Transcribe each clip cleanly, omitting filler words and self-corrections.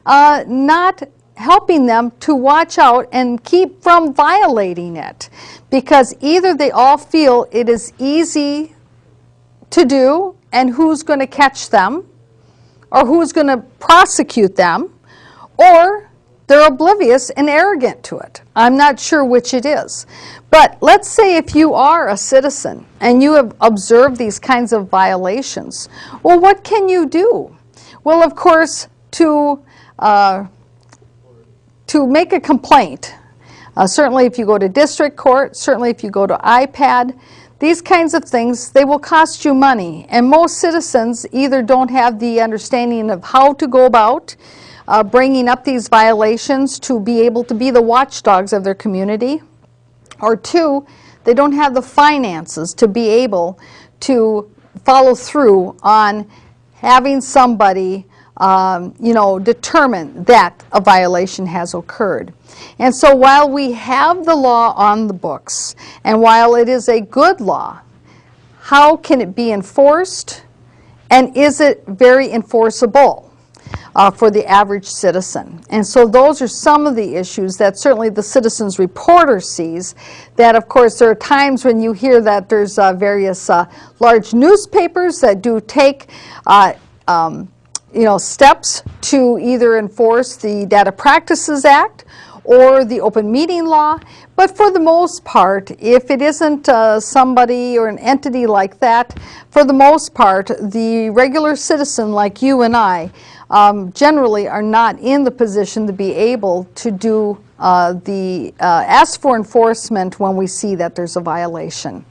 not helping them to watch out and keep from violating it, because either they all feel it is easy to do and who's going to catch them or who's going to prosecute them, or they're oblivious and arrogant to it. I'm not sure which it is. But let's say if you are a citizen and you have observed these kinds of violations, well, what can you do? Well, of course, to make a complaint, certainly if you go to district court, certainly if you go to IPAD, these kinds of things, they will cost you money. And most citizens either don't have the understanding of how to go about bringing up these violations to be able to be the watchdogs of their community, or two, they don't have the finances to be able to follow through on having somebody determine that a violation has occurred. And so while we have the law on the books, and while it is a good law, how can it be enforced? And is it very enforceable for the average citizen? And so those are some of the issues that certainly the Citizens Reporter sees. That, of course, there are times when you hear that there's various large newspapers that do take steps to either enforce the Data Practices Act or the open meeting law. But for the most part, if it isn't somebody or an entity like that, for the most part, the regular citizen like you and I generally are not in the position to be able to do ask for enforcement when we see that there's a violation.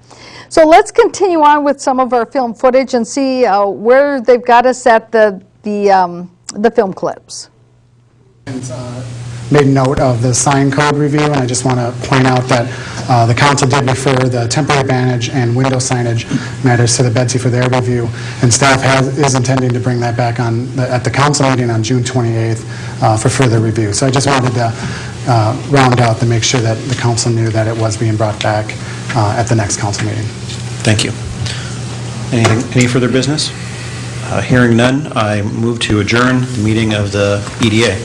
So let's continue on with some of our film footage and see where they've got us at the film clips. Made note of the sign code review, and I just want to point out that the council did refer the temporary advantage and window signage matters to the BEDC for their review, and staff is intending to bring that back at the council meeting on June 28th for further review. So I just wanted to round out to make sure that the council knew that it was being brought back at the next council meeting. Thank you. Any further business? Hearing none, I move to adjourn the meeting of the EDA.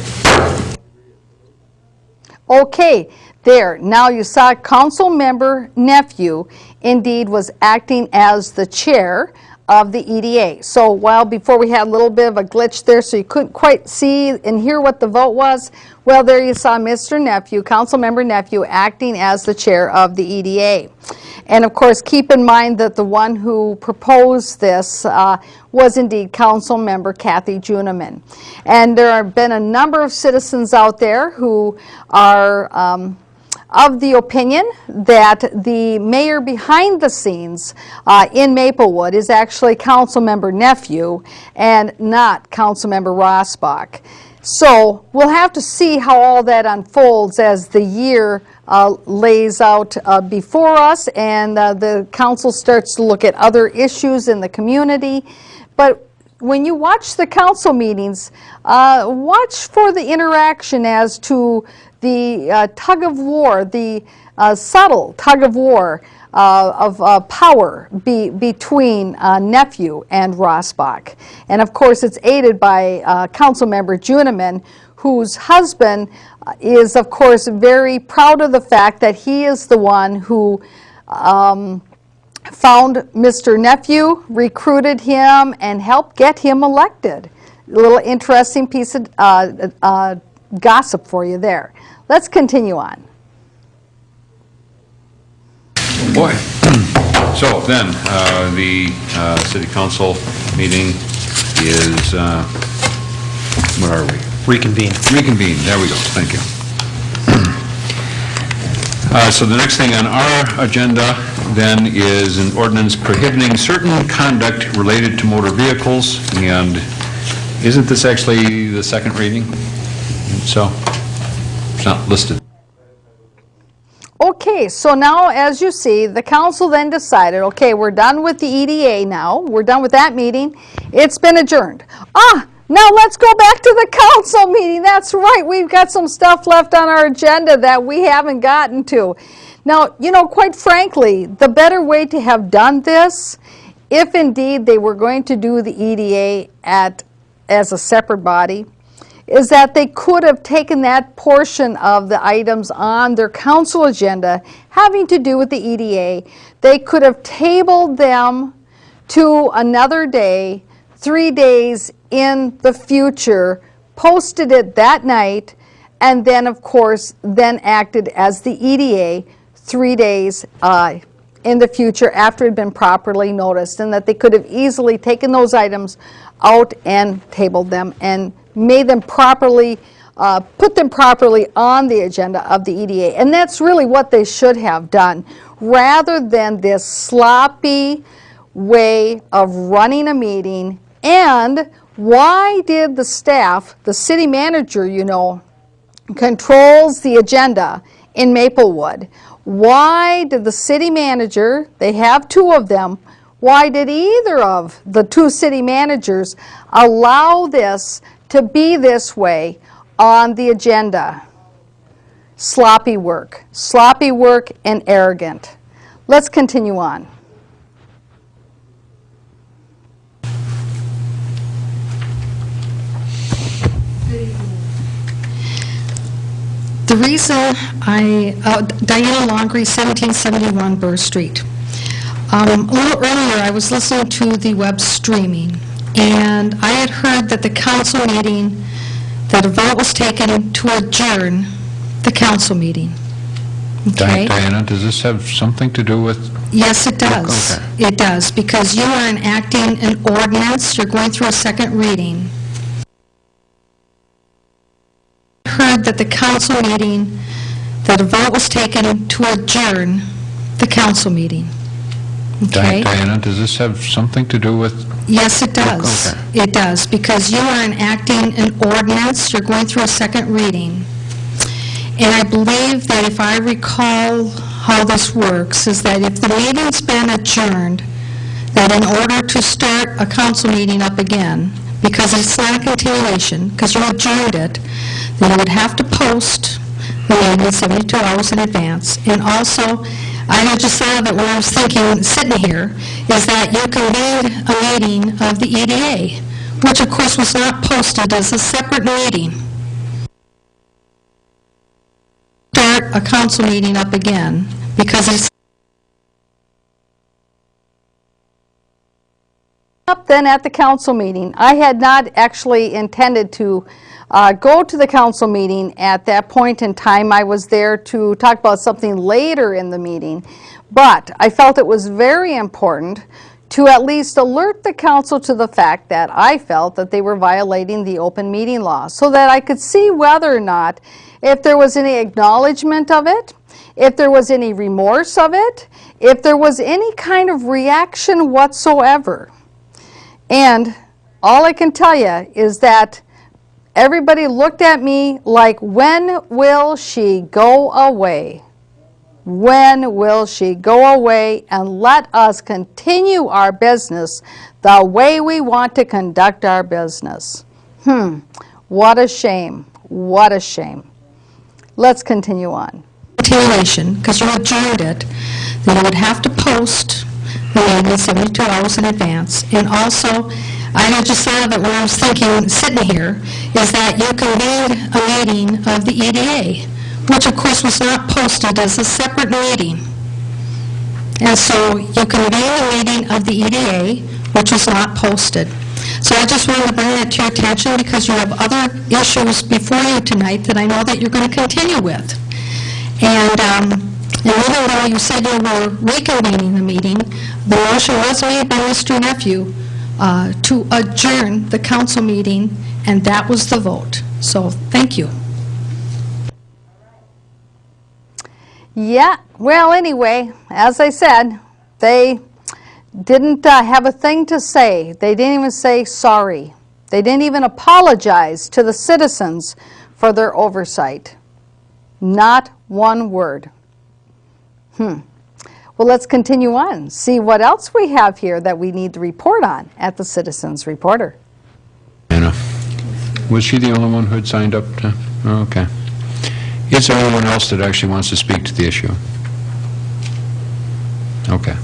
Okay, there. Now you saw Council Member Nephew indeed was acting as the chair of the EDA. So before we had a little bit of a glitch there, so you couldn't quite see and hear what the vote was, well, there you saw Mr. Nephew, Council Member Nephew, acting as the chair of the EDA. And of course, keep in mind that the one who proposed this was indeed Council Member Kathy Juniman. And there have been a number of citizens out there who are of the opinion that the mayor behind the scenes in Maplewood is actually Council Member Nephew and not Council Member Rossbach. So we'll have to see how all that unfolds as the year lays out before us, and the council starts to look at other issues in the community. But when you watch the council meetings, watch for the interaction as to the tug of war, the subtle tug of war of power between Nephew and Rossbach. And of course, it's aided by Council Member Juniman, whose husband is, of course, very proud of the fact that he is the one who found Mr. Nephew, recruited him, and helped get him elected. A little interesting piece of gossip for you there. Let's continue on. Boy. So then, the City Council meeting is, where are we? Reconvene. Reconvene. There we go. Thank you. So the next thing on our agenda then is an ordinance prohibiting certain conduct related to motor vehicles. And isn't this actually the second reading? So it's not listed. Okay, so now as you see, the council then decided, okay, we're done with the EDA now. We're done with that meeting. It's been adjourned. Now let's go back to the council meeting. That's right, we've got some stuff left on our agenda that we haven't gotten to. Now, quite frankly, the better way to have done this, if indeed they were going to do the EDA as a separate body, is that they could have taken that portion of the items on their council agenda having to do with the EDA. They could have tabled them to another day, 3 days in the future, posted it that night, and then, of course, then acted as the EDA 3 days in the future after it had been properly noticed, and that they could have easily taken those items out and tabled them and made them properly, put them properly on the agenda of the EDA. And that's really what they should have done, rather than this sloppy way of running a meeting. And why did the staff, the city manager, you know, controls the agenda in Maplewood, why did the city manager, they have 2 of them, why did either of the 2 city managers allow this to be this way on the agenda? Sloppy work and arrogant. Let's continue on. The reason Diana Longery, 1771 Burr Street. A little earlier, I was listening to the web streaming, and I had heard that the council meeting, that a vote was taken to adjourn the council meeting. Okay? Diana, does this have something to do with? Yes, it does. Okay. It does, because you are enacting an ordinance, you're going through a second reading. Heard that the council meeting, that a vote was taken to adjourn the council meeting. Okay? Diana, does this have something to do with? Yes, it does. Okay. It does, because you are enacting an ordinance, you're going through a second reading. And I believe that if I recall how this works, is that if the meeting's been adjourned, that in order to start a council meeting up again, because it's not a continuation, because you adjourned it, then you would have to post the meeting 72 hours in advance. And also, I had just thought of it when I was thinking, sitting here, is that you convened a meeting of the EDA, which of course was not posted as a separate meeting. Start a council meeting up again, because it's Up then at the council meeting. I had not actually intended to go to the council meeting at that point in time. I was there to talk about something later in the meeting, but I felt it was very important to at least alert the council to the fact that I felt that they were violating the open meeting law, so that I could see whether or not, if there was any acknowledgement of it, if there was any remorse of it, if there was any kind of reaction whatsoever. And all I can tell you is that everybody looked at me like, when will she go away? When will she go away and let us continue our business the way we want to conduct our business? What a shame. What a shame. Let's continue on. continuation, because you adjourned it, then you would have to post the meeting 72 hours in advance. And also, I had just thought of it when I was thinking, sitting here, is that you convened a meeting of the EDA, which of course was not posted as a separate meeting. And so you convened a meeting of the EDA, which was not posted. So I just wanted to bring that to your attention because you have other issues before you tonight that I know that you're going to continue with. And even though you said you were reconvening the meeting, the motion was made by Mr. Nephew to adjourn the council meeting, and that was the vote. So thank you. Yeah, well, anyway, as I said, they didn't have a thing to say. They didn't even say sorry. They didn't even apologize to the citizens for their oversight. Not one word. Well, let's continue on. See what else we have here that we need to report on at the Citizens Reporter. Anna, was she the only one who had signed up to? Oh, okay. Is there anyone else that actually wants to speak to the issue? Okay.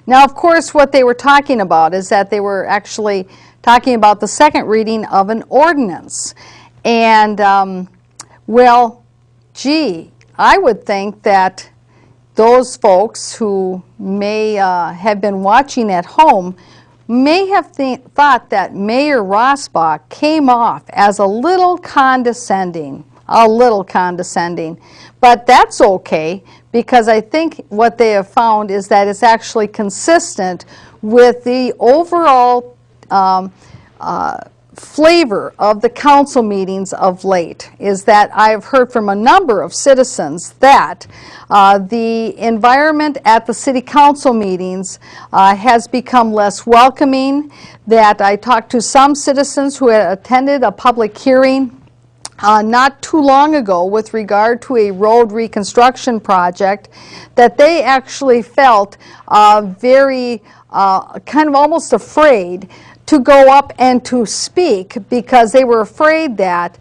Now, of course, what they were talking about is that they were actually talking about the second reading of an ordinance. And, well, gee, I would think that those folks who may have been watching at home may have thought that Mayor Rossbach came off as a little condescending. But that's okay, because I think what they have found is that it's actually consistent with the overall flavor of the council meetings of late, is that I've heard from a number of citizens that the environment at the city council meetings has become less welcoming, that I talked to some citizens who had attended a public hearing not too long ago with regard to a road reconstruction project, that they actually felt very kind of almost afraid to go up and to speak, because they were afraid that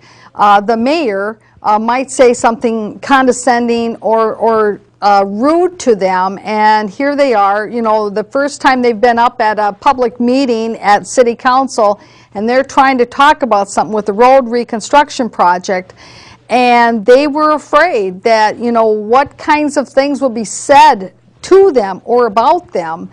the mayor might say something condescending or rude to them. And here they are, you know, the first time they've been up at a public meeting at city council, and they're trying to talk about something with the road reconstruction project, and they were afraid that, you know, what kinds of things will be said to them or about them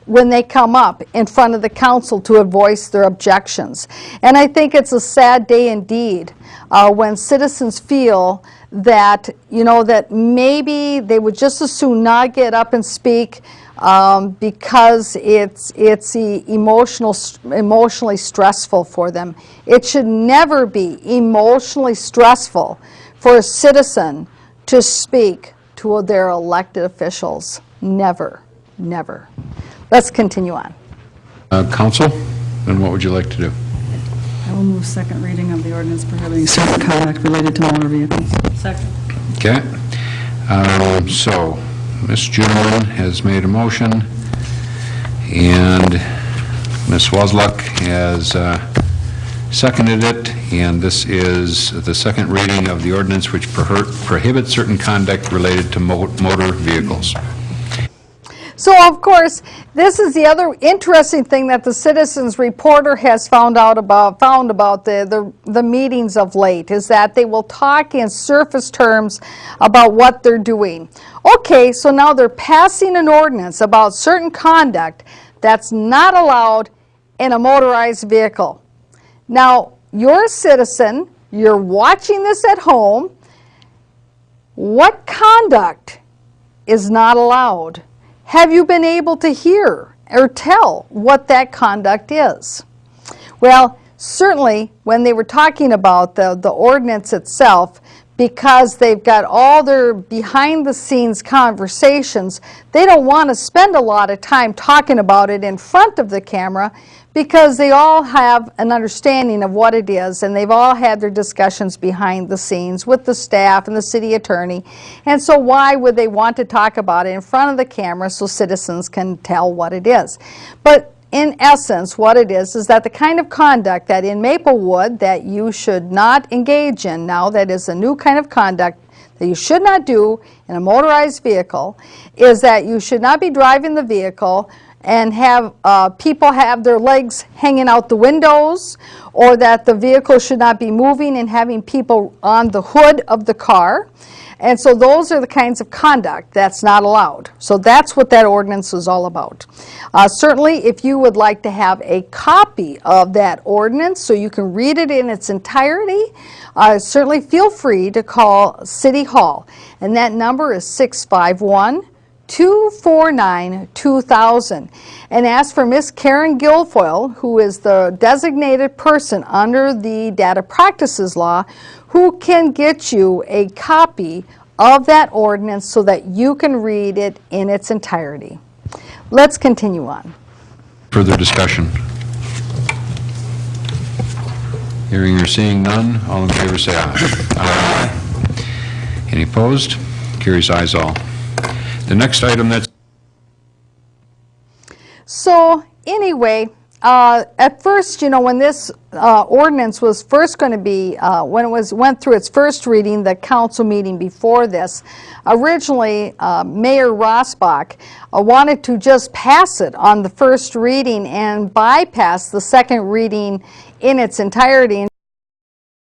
when they come up in front of the council to voice their objections. And I think it's a sad day indeed when citizens feel that, you know, that maybe they would just as soon not get up and speak because it's emotionally stressful for them. It should never be emotionally stressful for a citizen to speak to their elected officials. Never, never. Let's continue on. Council, then what would you like to do? I will move second reading of the ordinance prohibiting certain conduct related to motor vehicles. Second. Okay. So, Ms. Juneman has made a motion, and Ms. Wozlak has seconded it, and this is the second reading of the ordinance which prohibits certain conduct related to motor vehicles. So, of course, this is the other interesting thing that the Citizens Reporter has found about the meetings of late, is that they will talk in surface terms about what they're doing. Okay, so now they're passing an ordinance about certain conduct that's not allowed in a motorized vehicle. Now, you're a citizen, you're watching this at home. What conduct is not allowed? Have you been able to hear or tell what that conduct is? Well, certainly when they were talking about the ordinance itself, because they've got all their behind-the-scenes conversations, they don't want to spend a lot of time talking about it in front of the camera, because they all have an understanding of what it is, and they've all had their discussions behind the scenes with the staff and the city attorney. And so why would they want to talk about it in front of the camera so citizens can tell what it is? But in essence, what it is that the kind of conduct that in Maplewood that you should not engage in now, that is a new kind of conduct that you should not do in a motorized vehicle, is that you should not be driving the vehicle and have people have their legs hanging out the windows, or that the vehicle should not be moving and having people on the hood of the car. And so those are the kinds of conduct that's not allowed. So that's what that ordinance is all about. Certainly, if you would like to have a copy of that ordinance so you can read it in its entirety, certainly feel free to call City Hall. And that number is 651-249-2000, and ask for Miss Karen Guilfoyle, who is the designated person under the Data Practices Law, who can get you a copy of that ordinance so that you can read it in its entirety. Let's continue on. Further discussion? Hearing or seeing none, all in favor say aye. Aye. Any opposed? Carries ayes all. The next item that's... So anyway, At first, you know, when this ordinance was first going to be, when it went through its first reading, the council meeting before this, originally Mayor Rossbach wanted to just pass it on the first reading and bypass the second reading in its entirety.